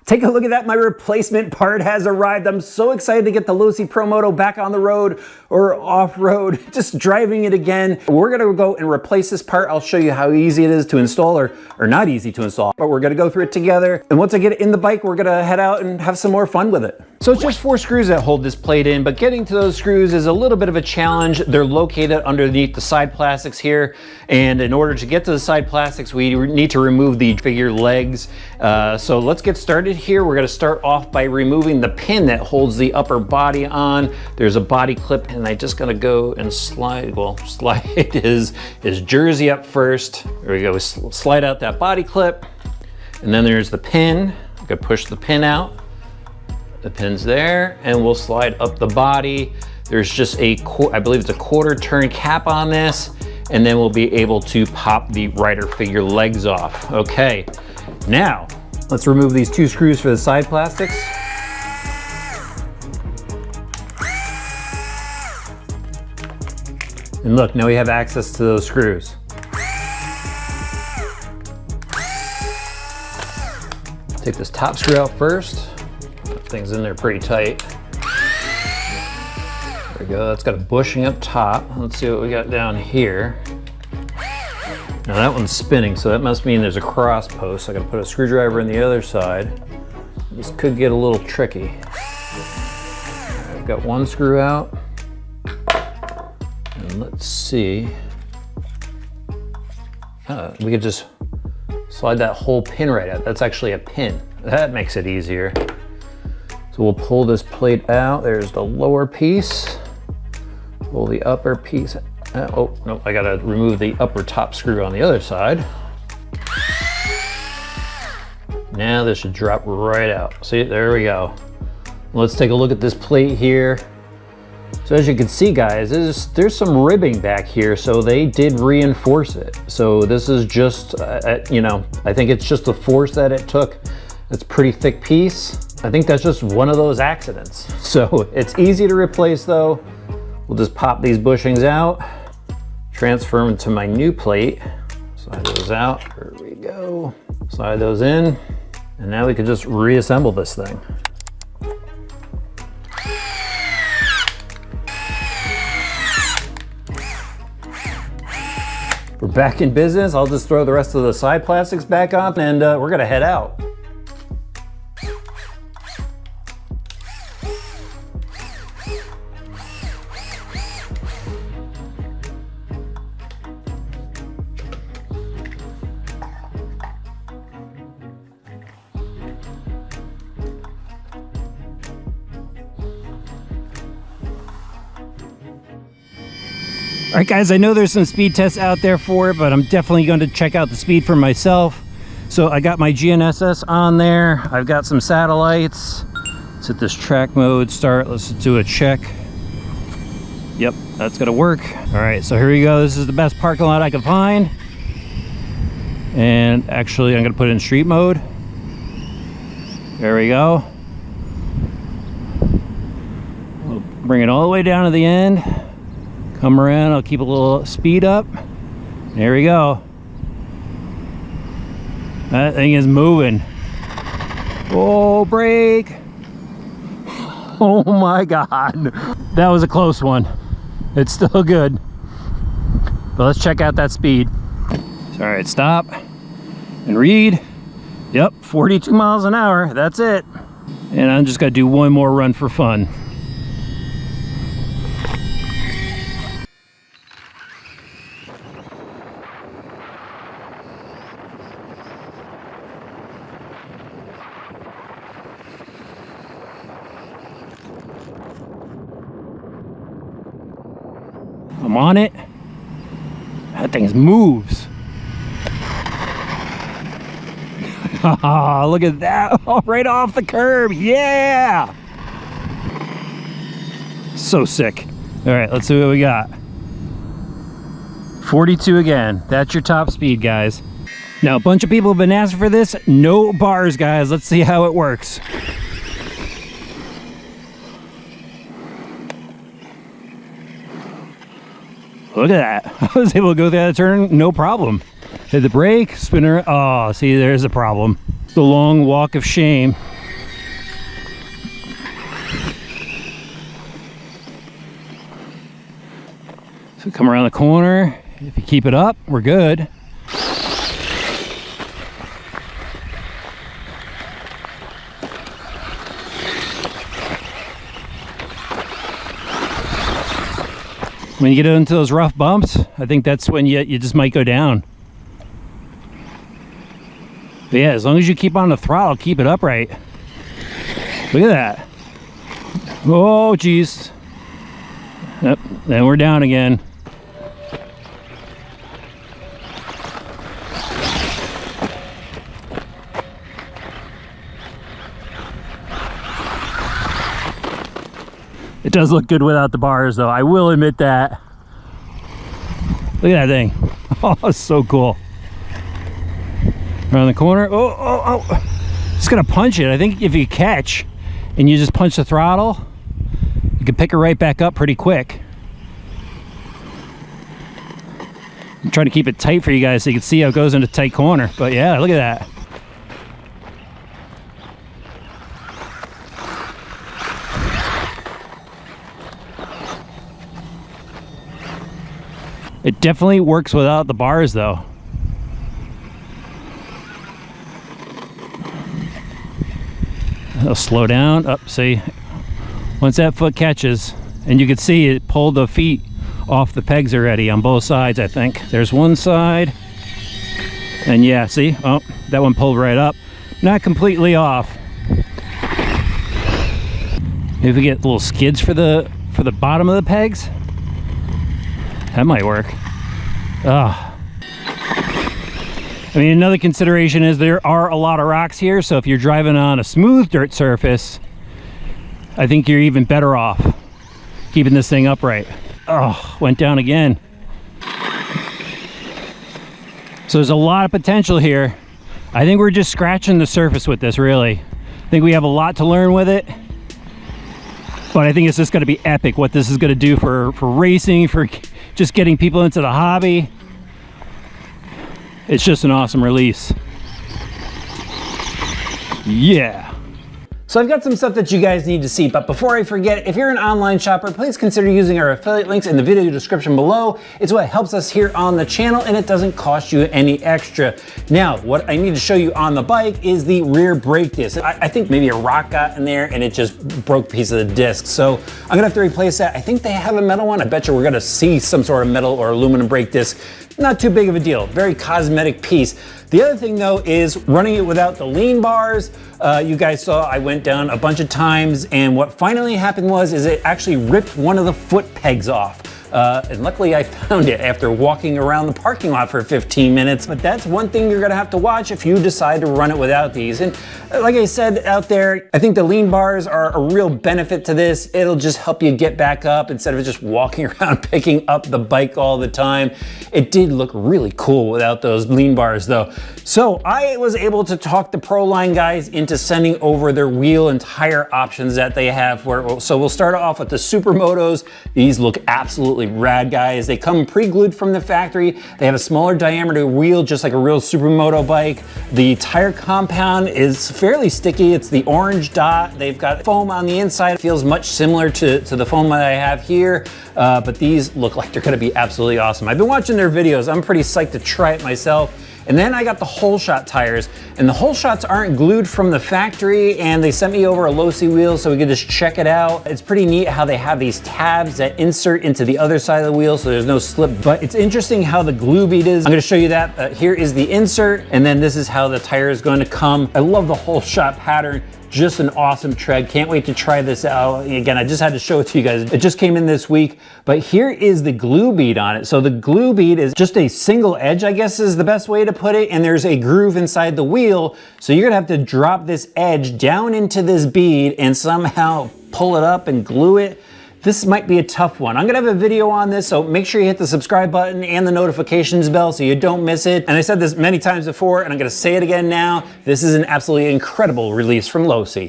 Take a look at that, my replacement part has arrived. I'm so excited to get the Losi ProMoto back on the road or off-road, just driving it again. We're gonna go and replace this part. I'll show you how easy it is to install, or not easy to install, but we're gonna go through it together. And once I get it in the bike, we're gonna head out and have some more fun with it. So it's just 4 screws that hold this plate in, but getting to those screws is a little bit of a challenge. They're located underneath the side plastics here. And in order to get to the side plastics, we need to remove the figure legs. So let's get started here. We're gonna start off by removing the pin that holds the upper body on. There's a body clip, and I just gotta go and slide his jersey up first. There we go, we slide out that body clip. And then there's the pin. I could push the pin out. The pin's there, and we'll slide up the body. There's just I believe it's a 1/4 turn cap on this, and then we'll be able to pop the rider figure legs off. Okay, now let's remove these 2 screws for the side plastics. And look, now we have access to those screws. Take this top screw out first. That thing's in there pretty tight. There we go, that's got a bushing up top. Let's see what we got down here. Now that one's spinning, so that must mean there's a cross post. I gotta put a screwdriver in the other side. This could get a little tricky. I've got 1 screw out. And let's see. We could just slide that whole pin right out. That's actually a pin. That makes it easier. So we'll pull this plate out. There's the lower piece. Pull the upper piece. Oh, no, I gotta remove the upper top screw on the other side. Now this should drop right out. See, there we go. Let's take a look at this plate here. So as you can see, guys, there's some ribbing back here, so they did reinforce it. So this is just, you know, I think it's just the force that it took. It's a pretty thick piece. I think that's just one of those accidents. So it's easy to replace though. We'll just pop these bushings out, transfer them to my new plate, slide those out, there we go. Slide those in, and now we can just reassemble this thing. We're back in business. I'll just throw the rest of the side plastics back on, and we're gonna head out. All right, guys, I know there's some speed tests out there for it, but I'm definitely going to check out the speed for myself. So I got my GNSS on there. I've got some satellites. Let's hit this track mode, start. Let's do a check. Yep, that's gonna work. All right, so here we go. This is the best parking lot I could find. And actually, I'm gonna put it in street mode. There we go. We'll bring it all the way down to the end. Come around, I'll keep a little speed up. There we go. That thing is moving. Oh, brake. Oh my God. That was a close one. It's still good. But let's check out that speed. All right, stop and read. Yep, 42 miles an hour, that's it. And I'm just gonna do one more run for fun. I'm on it. That thing moves. Look at that. Oh, right off the curb. Yeah. So sick. All right, let's see what we got. 42 again. That's your top speed, guys. Now, a bunch of people have been asking for this. No bars, guys. Let's see how it works. Look at that. I was able to go through that turn, no problem. Hit the brake, spinner. Oh, see, there's a problem. The long walk of shame. So come around the corner. If you keep it up, we're good. When you get into those rough bumps, I think that's when you just might go down. But yeah, as long as you keep on the throttle, keep it upright. Look at that. Oh, geez. Yep, then we're down again. It does look good without the bars, though. I will admit that. Look at that thing. Oh, it's so cool. Around the corner. Oh. Just gonna punch it. I think if you catch and you just punch the throttle, you can pick it right back up pretty quick. I'm trying to keep it tight for you guys so you can see how it goes into a tight corner. But yeah, look at that. It definitely works without the bars, though. It'll slow down. Up, see, once that foot catches, and you can see it pulled the feet off the pegs already on both sides. I think there's one side, and yeah, see, oh, that one pulled right up, not completely off. Maybe we get little skids for the bottom of the pegs. That might work. I mean, another consideration is there are a lot of rocks here, so if you're driving on a smooth dirt surface, I think you're even better off keeping this thing upright. Oh, went down again. So there's a lot of potential here. I think we're just scratching the surface with this, really. I think we have a lot to learn with it. But I think it's just going to be epic what this is going to do for racing, for just getting people into the hobby. It's just an awesome release. Yeah. So I've got some stuff that you guys need to see, but before I forget, if you're an online shopper, please consider using our affiliate links in the video description below. It's what helps us here on the channel, and it doesn't cost you any extra. Now, what I need to show you on the bike is the rear brake disc. I think maybe a rock got in there and it just broke a piece of the disc. So I'm gonna have to replace that. I think they have a metal one. I bet you we're gonna see some sort of metal or aluminum brake disc. Not too big of a deal, very cosmetic piece. The other thing though is running it without the lean bars. You guys saw I went down a bunch of times, and what finally happened is it actually ripped one of the foot pegs off. And luckily I found it after walking around the parking lot for 15 minutes. But that's one thing you're gonna have to watch if you decide to run it without these. And like I said out there, I think the lean bars are a real benefit to this. It'll just help you get back up instead of just walking around picking up the bike all the time. It did look really cool without those lean bars though. So I was able to talk the Proline guys into sending over their wheel and tire options that they have. So we'll start off with the Supermotos. These look absolutely rad, guys. They come pre-glued from the factory. They have a smaller diameter wheel, just like a real Supermoto bike. The tire compound is fairly sticky. It's the orange dot. They've got foam on the inside. It feels much similar to the foam that I have here, but these look like they're gonna be absolutely awesome. I've been watching their videos. I'm pretty psyched to try it myself. And then I got the hole shot tires, and the hole shots aren't glued from the factory, and they sent me over a Losi wheel so we could just check it out. It's pretty neat how they have these tabs that insert into the other side of the wheel so there's no slip, but it's interesting how the glue bead is. I'm gonna show you that. Here is the insert, and then this is how the tire is going to come. I love the hole shot pattern. Just an awesome tread. Can't wait to try this out. Again, I just had to show it to you guys. It just came in this week, but here is the glue bead on it. So the glue bead is just a single edge, I guess is the best way to put it, and there's a groove inside the wheel. So you're gonna have to drop this edge down into this bead and somehow pull it up and glue it. This might be a tough one. I'm gonna have a video on this, so make sure you hit the subscribe button and the notifications bell so you don't miss it. And I said this many times before, and I'm gonna say it again now. This is an absolutely incredible release from Losi.